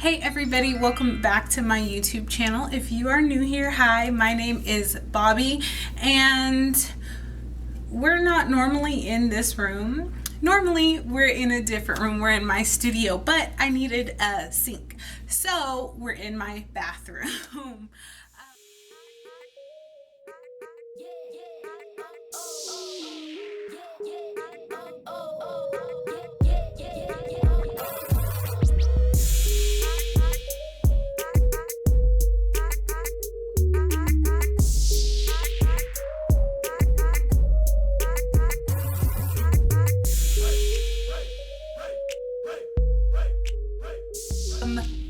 Hey everybody, welcome back to my YouTube channel. If you are new here, hi, my name is Bobbi and we're not normally in this room. Normally we're in a different room, we're in my studio, but I needed a sink. So we're in my bathroom.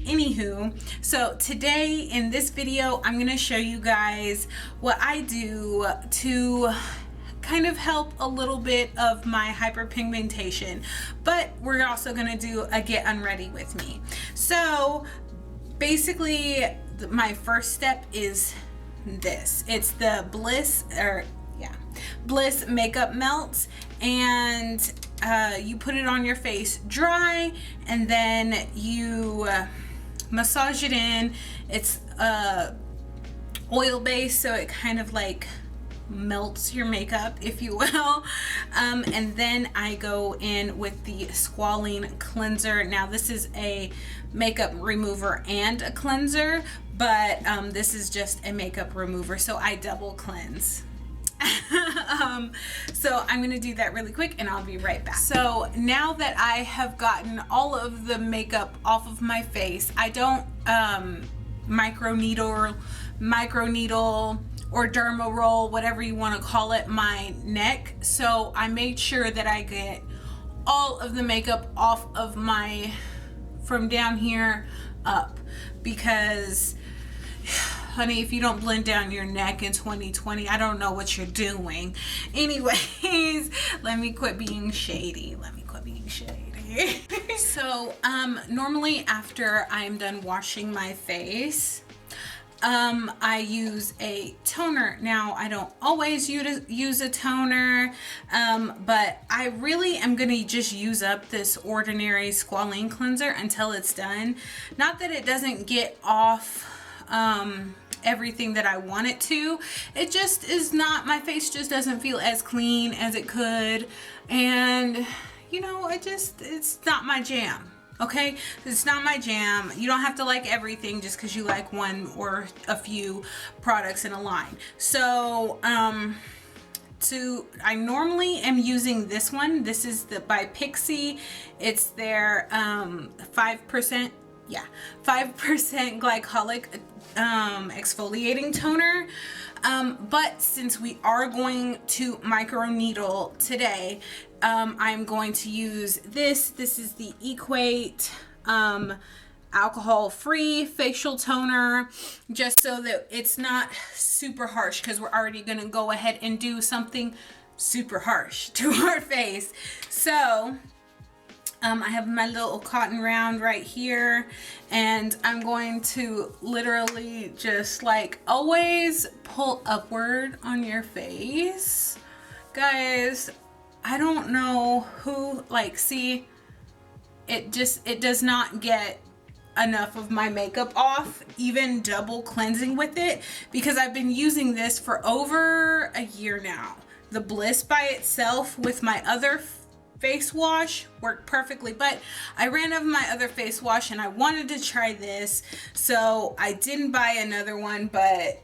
Anywho, so today in this video, I'm going to show you guys what I do to kind of help a little bit of my hyperpigmentation, but we're also going to do a get unready with me. So basically my first step is this. It's the Bliss Bliss makeup melts, and you put it on your face dry and then you massage it in. It's oil based, so it kind of like melts your makeup, if you will. And then I go in with the Squaline cleanser. Now this is a makeup remover and a cleanser, but this is just a makeup remover, so I double cleanse. So I'm gonna do that really quick and I'll be right back. So now that I have gotten all of the makeup off of my face, I don't microneedle or derma roll, whatever you want to call it, my neck. So I made sure that I get all of the makeup off of my, from down here up, because honey, if you don't blend down your neck in 2020, I don't know what you're doing. Anyways, let me quit being shady. So, normally after I'm done washing my face, I use a toner. Now, I don't always use a toner, but I really am going to just use up this ordinary Squaline cleanser until it's done. Not that it doesn't get off everything that I want it to. It just is not, my face just doesn't feel as clean as it could, and you know, it's not my jam. Okay, it's not my jam. You don't have to like everything just because you like one or a few products in a line. So I normally am using this one. This is the by Pixi. It's their 5% glycolic exfoliating toner, but since we are going to microneedle today, I'm going to use this. This is the Equate alcohol-free facial toner, just so that it's not super harsh, because we're already going to go ahead and do something super harsh to our face. So I have my little cotton round right here, and I'm going to literally just like always pull upward on your face. Guys, I don't know who, like, see, it does not get enough of my makeup off, even double cleansing with it, because I've been using this for over a year now. The Bliss by itself with my other face wash worked perfectly, but I ran out of my other face wash and I wanted to try this, so I didn't buy another one, but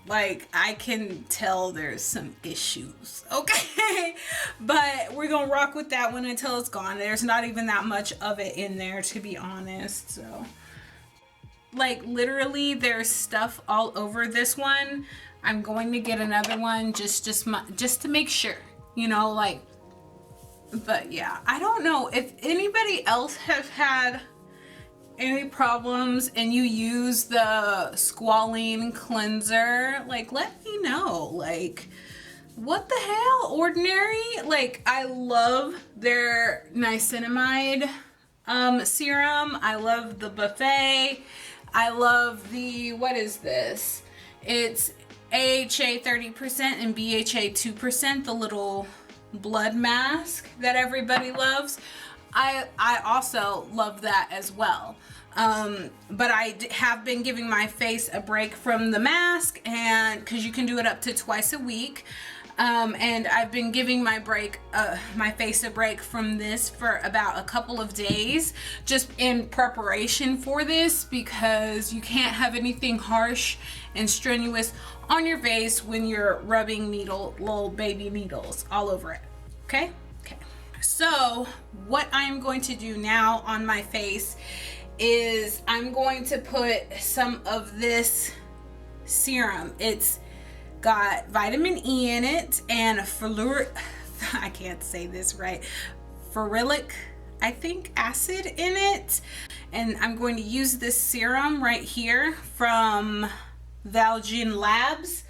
like I can tell there's some issues, okay? But we're gonna rock with that one until it's gone. There's not even that much of it in there, to be honest. So like literally there's stuff all over this one. I'm going to get another one just to make sure, you know, like. But yeah, I don't know if anybody else has had any problems and you use the Squaline cleanser. Like, let me know. Like, what the hell, Ordinary? Like, I love their Nicinimide serum. I love the buffet. I love the, what is this? It's AHA 30% and BHA 2%, the little blood mask that everybody loves. I also love that as well. But I have been giving my face a break from the mask, and because you can do it up to twice a week. And I've been giving my face a break from this for about a couple of days, just in preparation for this, because you can't have anything harsh and strenuous on your face when you're rubbing little baby needles all over it. Okay? Okay. So what I'm going to do now on my face is I'm going to put some of this serum. It's got vitamin E in it and I can't say this right, ferulic, I think, acid in it. And I'm going to use this serum right here from ValJeans Labs.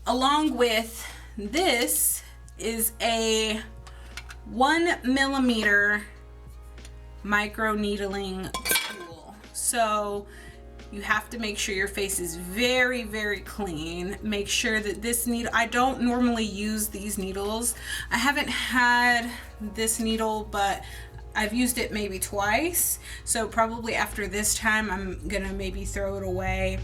Along with this is a 1mm micro needling tool. So you have to make sure your face is very, very clean. Make sure that this needle, I don't normally use these needles. I haven't had this needle, but I've used it maybe twice. So probably after this time, I'm gonna maybe throw it away,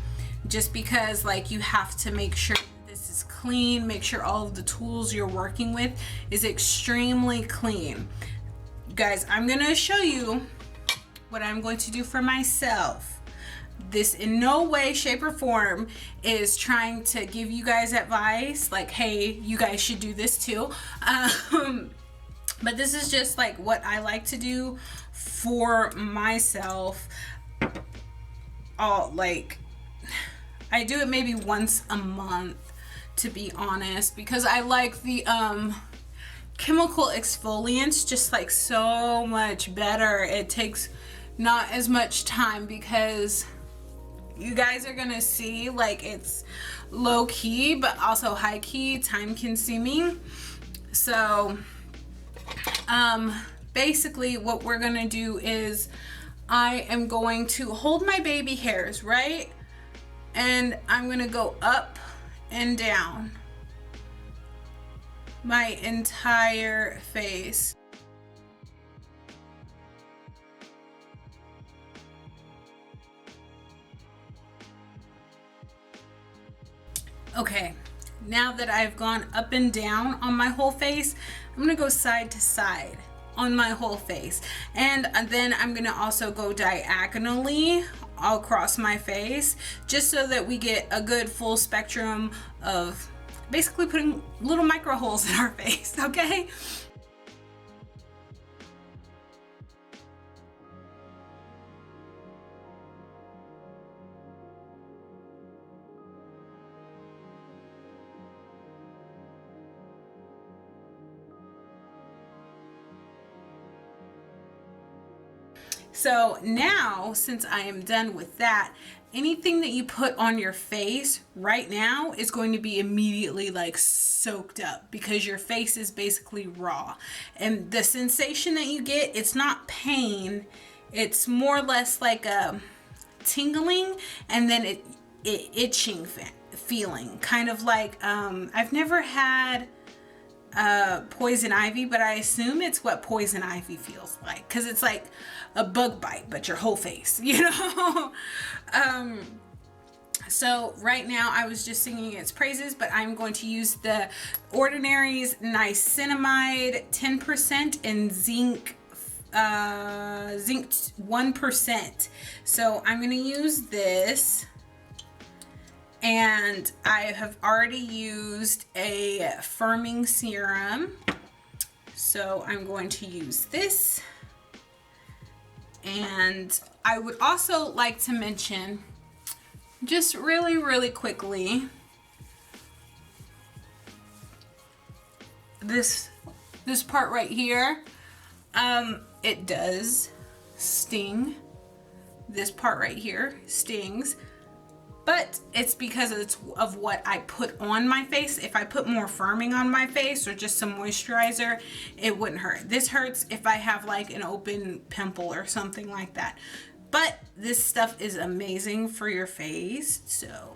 just because like you have to make sure this is clean, make sure all of the tools you're working with is extremely clean. Guys, I'm gonna show you what I'm going to do for myself. This in no way, shape, or form is trying to give you guys advice like, hey, you guys should do this too. But this is just like what I like to do for myself. Like, I do it maybe once a month, to be honest, because I like the chemical exfoliants just like so much better. It takes not as much time, because you guys are gonna see like it's low key but also high key, time consuming. So basically what we're gonna do is I am going to hold my baby hairs, right? And I'm gonna go up and down my entire face. Okay, now that I've gone up and down on my whole face, I'm gonna go side to side on my whole face. And then I'm gonna also go diagonally across my face, just so that we get a good full spectrum of basically putting little micro holes in our face, okay? So now, since I am done with that, anything that you put on your face right now is going to be immediately like soaked up, because your face is basically raw. And the sensation that you get, it's not pain, it's more or less like a tingling and then it itching feeling. Kind of like, I've never had poison ivy, but I assume it's what poison ivy feels like, because it's like a bug bite but your whole face, you know. So right now I was just singing its praises, but I'm going to use the Ordinary's Nicinimide 10% and Zinc 1%. So I'm going to use this, and I have already used a firming serum, so I'm going to use this. And I would also like to mention, just really quickly, this part right here, it does sting. This part right here stings, but it's because of what I put on my face. If I put more firming on my face or just some moisturizer, it wouldn't hurt. This hurts if I have like an open pimple or something like that. But this stuff is amazing for your face, so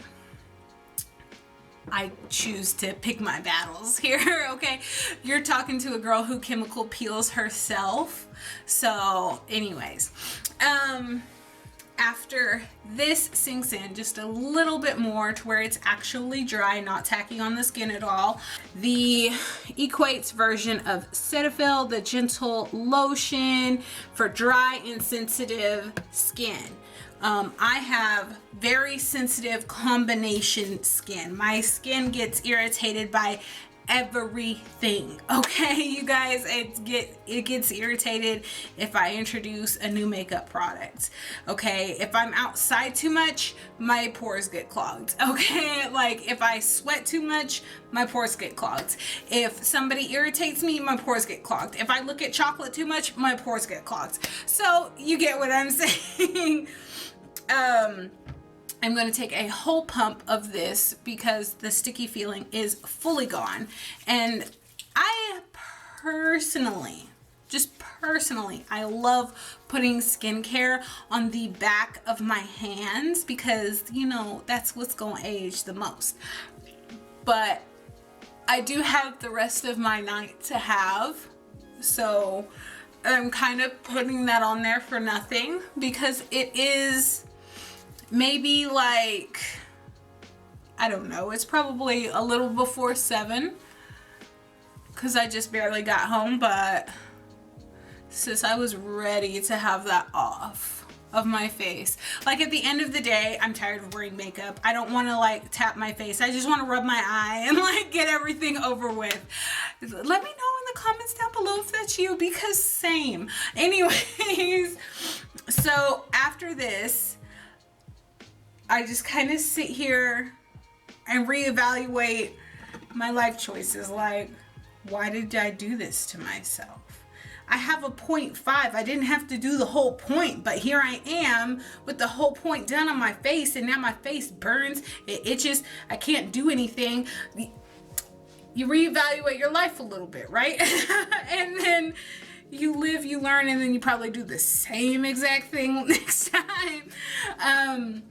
I choose to pick my battles here, okay? You're talking to a girl who chemical peels herself. So anyways, after this sinks in just a little bit more to where it's actually dry, not tacky on the skin at all, the Equate's version of Cetaphil, the gentle lotion for dry and sensitive skin. I have very sensitive combination skin. My skin gets irritated by everything, okay, you guys. It gets irritated if I introduce a new makeup product, okay? If I'm outside too much, my pores get clogged, okay? Like if I sweat too much, my pores get clogged. If somebody irritates me, my pores get clogged. If I look at chocolate too much, my pores get clogged. So you get what I'm saying. I'm going to take a whole pump of this because the sticky feeling is fully gone. And I personally, I love putting skincare on the back of my hands because, you know, that's what's going to age the most. But I do have the rest of my night to have. So I'm kind of putting that on there for nothing because it is maybe like, I don't know, it's probably a little before 7 because I just barely got home, but sis, I was ready to have that off of my face. Like at the end of the day, I'm tired of wearing makeup. I don't want to like tap my face. I just want to rub my eye and like get everything over with. Let me know in the comments down below if that's you, because same. Anyways, so after this, I just kind of sit here and reevaluate my life choices. Like, why did I do this to myself? I have a 0.5. I didn't have to do the whole point, but here I am with the whole point done on my face, and now my face burns, it itches, I can't do anything. You reevaluate your life a little bit, right? And then you live, you learn, and then you probably do the same exact thing next time.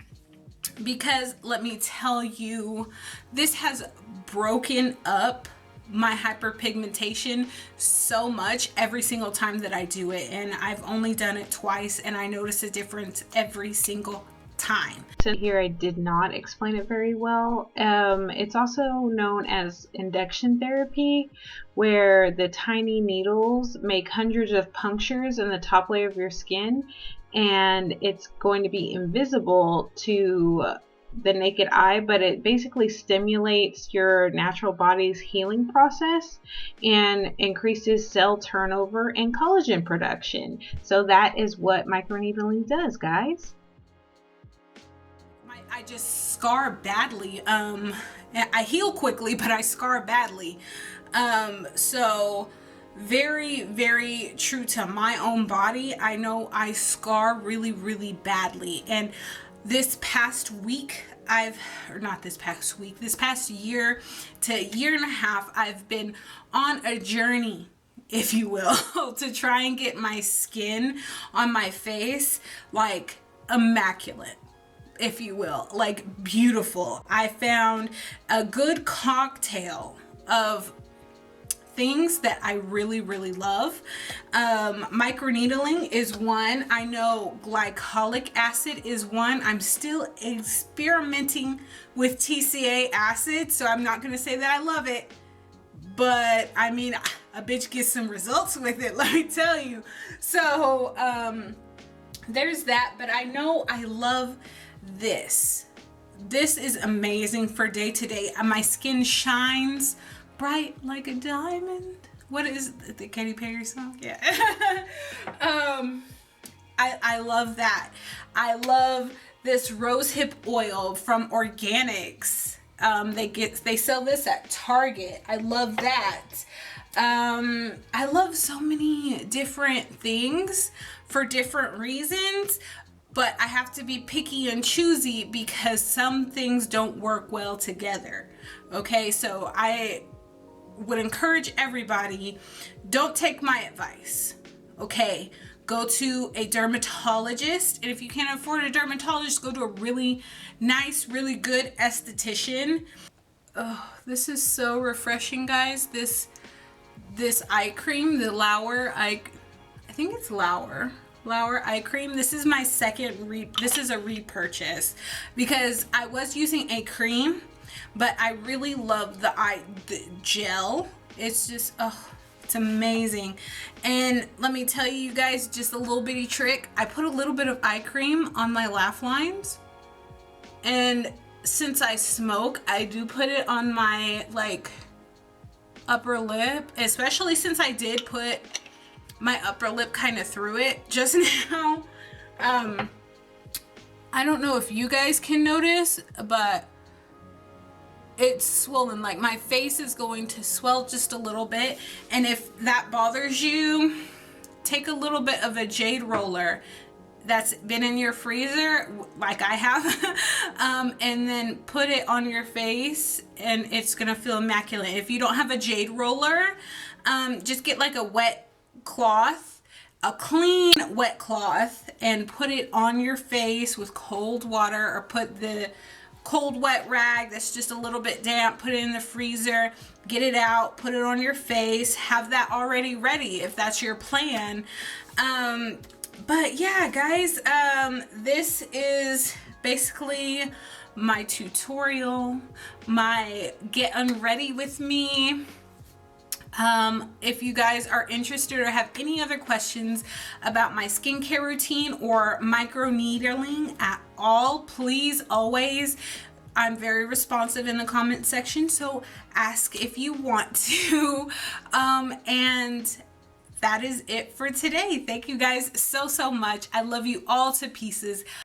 Because let me tell you, this has broken up my hyperpigmentation so much every single time that I do it, and I've only done it twice and I notice a difference every single time. So here I did not explain it very well. It's also known as induction therapy, where the tiny needles make hundreds of punctures in the top layer of your skin, and it's going to be invisible to the naked eye, but it basically stimulates your natural body's healing process and increases cell turnover and collagen production. So that is what microneedling does, guys. I just scar badly. I heal quickly, but I scar badly. So very, very true to my own body. I know I scar really, really badly. And this past week, this past year to year and a half, I've been on a journey, if you will, to try and get my skin on my face like immaculate, if you will, like beautiful. I found a good cocktail of things that I really, really love. Microneedling is one. I know glycolic acid is one. I'm still experimenting with TCA acid, so I'm not gonna say that I love it, but I mean, a bitch gets some results with it, let me tell you. So there's that, but I know I love this. This is amazing for day to day. My skin shines bright like a diamond. What is the Katy Perry song? Yeah. I love that. I love this rosehip oil from Organics. They sell this at Target. I love that. I love so many different things for different reasons, but I have to be picky and choosy because some things don't work well together. Okay, so I would encourage everybody, don't take my advice. Okay, go to a dermatologist, and if you can't afford a dermatologist, go to a really nice, really good esthetician. Oh, this is so refreshing, guys. This eye cream, the Lauer, I think it's Lauer Flower eye cream. This is my second this is a repurchase because I was using a cream, but I really love the gel. It's just, oh, it's amazing. And let me tell you guys just a little bitty trick. I put a little bit of eye cream on my laugh lines, and since I smoke, I do put it on my like upper lip, especially since I did put my upper lip kind of through it just now. I don't know if you guys can notice, but it's swollen. Like my face is going to swell just a little bit, and if that bothers you, take a little bit of a jade roller that's been in your freezer like I have, and then put it on your face and it's gonna feel immaculate. If you don't have a jade roller, just get like a wet cloth, a clean wet cloth, and put it on your face with cold water, or put the cold wet rag that's just a little bit damp, put it in the freezer, get it out, put it on your face, have that already ready if that's your plan. But yeah, guys, this is basically my tutorial, my get unready with me. If you guys are interested or have any other questions about my skincare routine or micro needling at all, please always, I'm very responsive in the comment section, so ask if you want to. And that is it for today. Thank you guys so much. I love you all to pieces.